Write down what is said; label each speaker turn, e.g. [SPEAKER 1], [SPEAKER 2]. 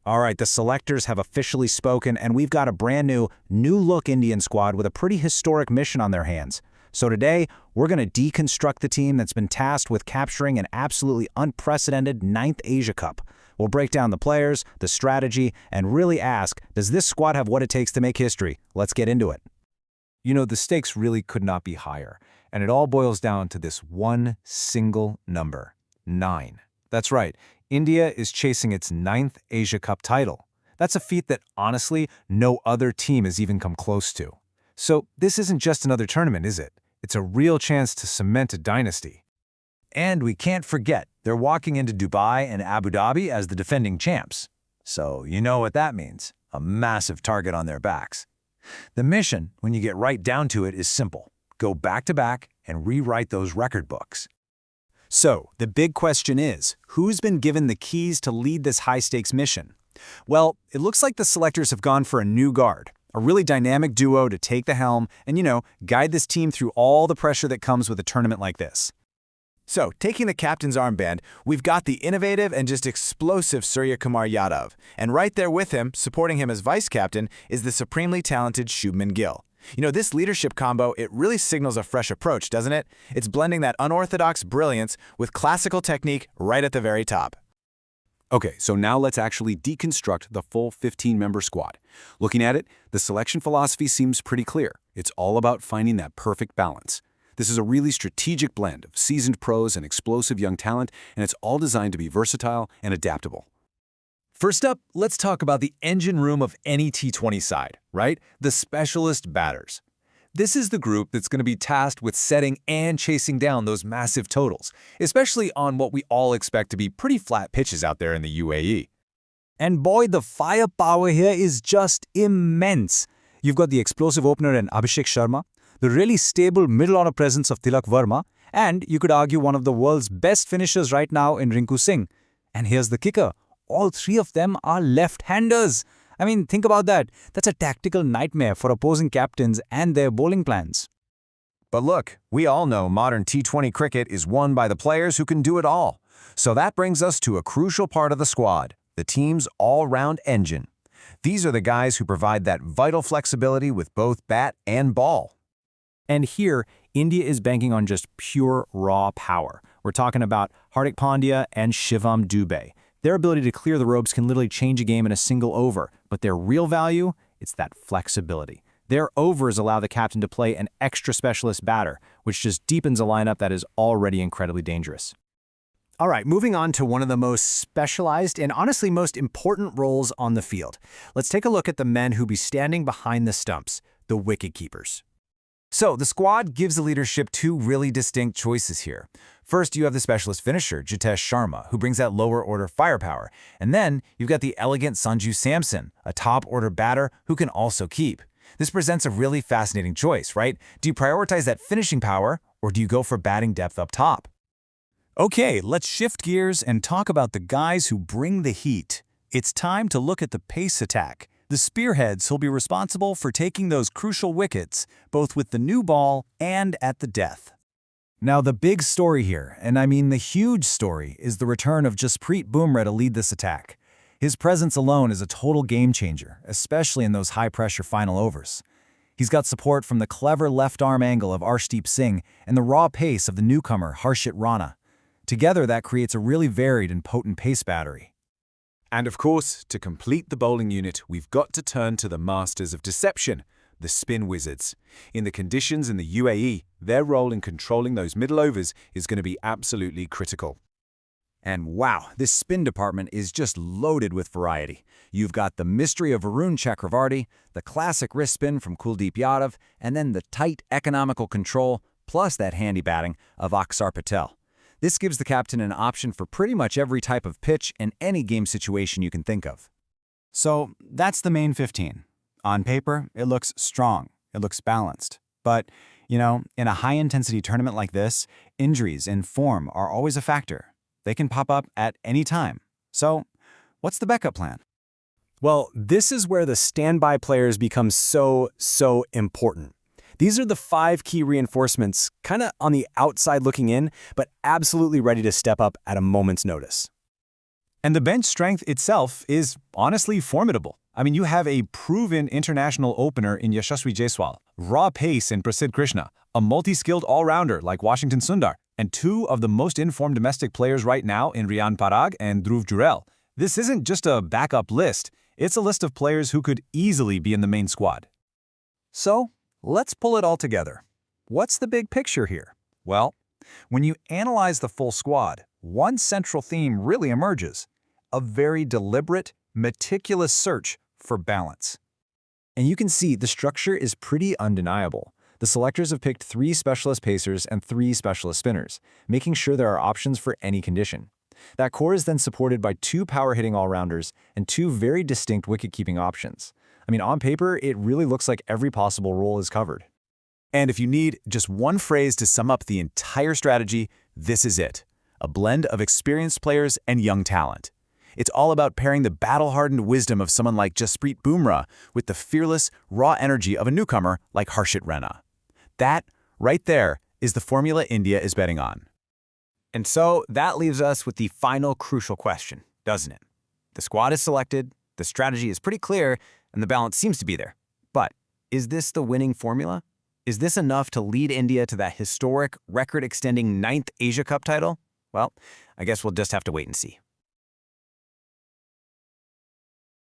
[SPEAKER 1] All right, the selectors have officially spoken, and we've got a brand new-look Indian squad with a pretty historic mission on their hands. So today, we're going to deconstruct the team that's been tasked with capturing an absolutely unprecedented 9th Asia Cup. We'll break down the players, the strategy, and really ask, does this squad have what it takes to make history? Let's get into it.
[SPEAKER 2] You know, the stakes really could not be higher, and it all boils down to this one single number, 9. That's right, India is chasing its 9th Asia Cup title. That's a feat that, honestly, no other team has even come close to. So this isn't just another tournament, is it? It's a real chance to cement a dynasty.
[SPEAKER 3] And we can't forget, they're walking into Dubai and Abu Dhabi as the defending champs. So you know what that means, a massive target on their backs. The mission, when you get right down to it, is simple. Go back-to-back and rewrite those record books.
[SPEAKER 1] So, the big question is, who's been given the keys to lead this high-stakes mission? Well, it looks like the selectors have gone for a new guard, a really dynamic duo to take the helm and, guide this team through all the pressure that comes with a tournament like this.
[SPEAKER 4] So, taking the captain's armband, we've got the innovative and just explosive Surya Kumar Yadav. And right there with him, supporting him as vice-captain, is the supremely talented Shubman Gill. This leadership combo, it really signals a fresh approach, doesn't it? It's blending that unorthodox brilliance with classical technique right at the very top.
[SPEAKER 2] Okay, so now let's actually deconstruct the full 15-member squad. Looking at it, the selection philosophy seems pretty clear. It's all about finding that perfect balance. This is a really strategic blend of seasoned pros and explosive young talent, and it's all designed to be versatile and adaptable. First up, let's talk about the engine room of any T20 side, right? The specialist batters. This is the group that's going to be tasked with setting and chasing down those massive totals, especially on what we all expect to be pretty flat pitches out there in the UAE.
[SPEAKER 1] And boy, the firepower here is just immense. You've got the explosive opener in Abhishek Sharma, the really stable middle-order presence of Tilak Verma, and you could argue one of the world's best finishers right now in Rinku Singh. And here's the kicker. All three of them are left-handers. I mean, think about that. That's a tactical nightmare for opposing captains and their bowling plans.
[SPEAKER 3] But look, we all know modern T20 cricket is won by the players who can do it all. So that brings us to a crucial part of the squad, the team's all-round engine. These are the guys who provide that vital flexibility with both bat and ball.
[SPEAKER 1] And here, India is banking on just pure raw power. We're talking about Hardik Pandya and Shivam Dubey. Their ability to clear the ropes can literally change a game in a single over, but their real value, it's that flexibility. Their overs allow the captain to play an extra specialist batter, which just deepens a lineup that is already incredibly dangerous. All right, moving on to one of the most specialized and honestly most important roles on the field. Let's take a look at the men who be standing behind the stumps, the wicket-keepers.
[SPEAKER 2] So, the squad gives the leadership two really distinct choices here. First, you have the specialist finisher, Jitesh Sharma, who brings that lower-order firepower. And then, you've got the elegant Sanju Samson, a top-order batter who can also keep. This presents a really fascinating choice, right? Do you prioritize that finishing power, or do you go for batting depth up top?
[SPEAKER 1] Okay, let's shift gears and talk about the guys who bring the heat. It's time to look at the pace attack. The spearheads who'll be responsible for taking those crucial wickets, both with the new ball and at the death. Now the big story here, and I mean the huge story, is the return of Jasprit Bumrah to lead this attack. His presence alone is a total game changer, especially in those high-pressure final overs. He's got support from the clever left-arm angle of Arshdeep Singh and the raw pace of the newcomer Harshit Rana. Together that creates a really varied and potent pace battery.
[SPEAKER 2] And of course, to complete the bowling unit, we've got to turn to the masters of deception, the spin wizards. In the conditions in the UAE, their role in controlling those middle overs is going to be absolutely critical.
[SPEAKER 1] And wow, this spin department is just loaded with variety. You've got the mystery of Varun Chakravarti, the classic wrist spin from Kuldeep Yadav, and then the tight economical control, plus that handy batting of Aksar Patel. This gives the captain an option for pretty much every type of pitch and any game situation you can think of. So that's the main 15. On paper, it looks strong, it looks balanced. But, in a high-intensity tournament like this, injuries and form are always a factor. They can pop up at any time. So what's the backup plan? Well, this is where the standby players become so important. These are the 5 key reinforcements, kind of on the outside looking in, but absolutely ready to step up at a moment's notice.
[SPEAKER 2] And the bench strength itself is honestly formidable. I mean, you have a proven international opener in Yashasvi Jaiswal, raw pace in Prasidh Krishna, a multi-skilled all-rounder like Washington Sundar, and two of the most informed domestic players right now in Rian Parag and Dhruv Jurel. This isn't just a backup list, it's a list of players who could easily be in the main squad.
[SPEAKER 3] So, let's pull it all together. What's the big picture here? Well, when you analyze the full squad, one central theme really emerges: a very deliberate, meticulous search for balance. And you can see the structure is pretty undeniable. The selectors have picked 3 specialist pacers and 3 specialist spinners, making sure there are options for any condition. That core is then supported by 2 power-hitting all-rounders and 2 very distinct wicket-keeping options. I mean, on paper, it really looks like every possible role is covered.
[SPEAKER 2] And if you need just one phrase to sum up the entire strategy, this is it: a blend of experienced players and young talent. It's all about pairing the battle-hardened wisdom of someone like Jasprit Bumrah with the fearless, raw energy of a newcomer like Harshit Raina. That, right there, is the formula India is betting on.
[SPEAKER 5] And so that leaves us with the final crucial question, doesn't it? The squad is selected, the strategy is pretty clear, and the balance seems to be there. But is this the winning formula? Is this enough to lead India to that historic, record-extending 9th Asia Cup title? Well, I guess we'll just have to wait and see.